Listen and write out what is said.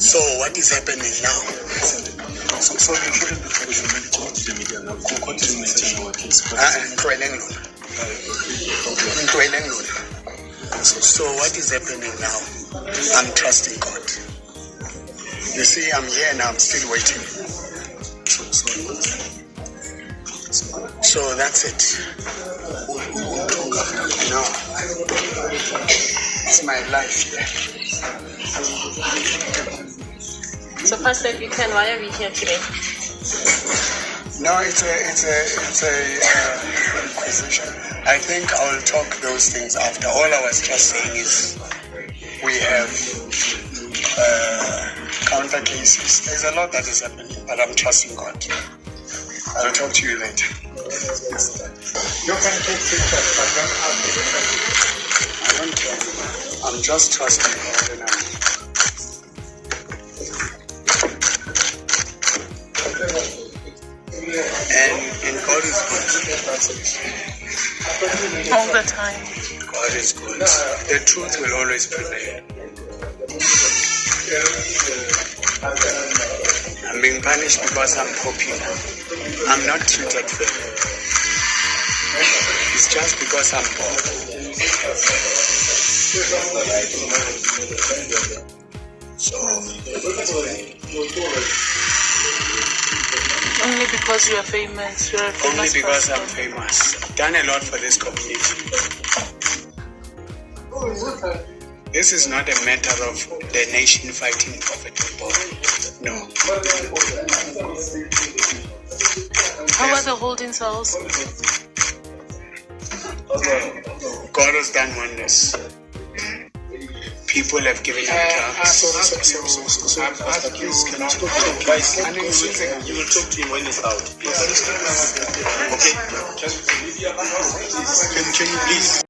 So what is happening now? So the media now continuing our case. So what is happening now? I'm trusting God. You see, I'm here now, I'm still waiting. So that's it. No. It's my life here. So, Pastor, if you can, why are we here today? No, it's a inquisition. I think I will talk those things after. All I was just saying is we have counter cases. There's a lot that is happening, but I'm trusting God. I'll talk to you later. You can take pictures, but don't ask me. I don't care. I'm just trusting God and and God is good. That's it. All the time. God is good. The truth will always prevail. I'm being punished because I'm popular. I'm not treated fairly. It's just because I'm poor. So Only because you are famous. You're a famous only because person. I'm famous. I've done a lot for this community. This is not a matter of the nation fighting Prophet Paul. No. How are the holding cells? God has done wonders. People have given up drugs. You will talk to him when he's out. Okay? Can you please?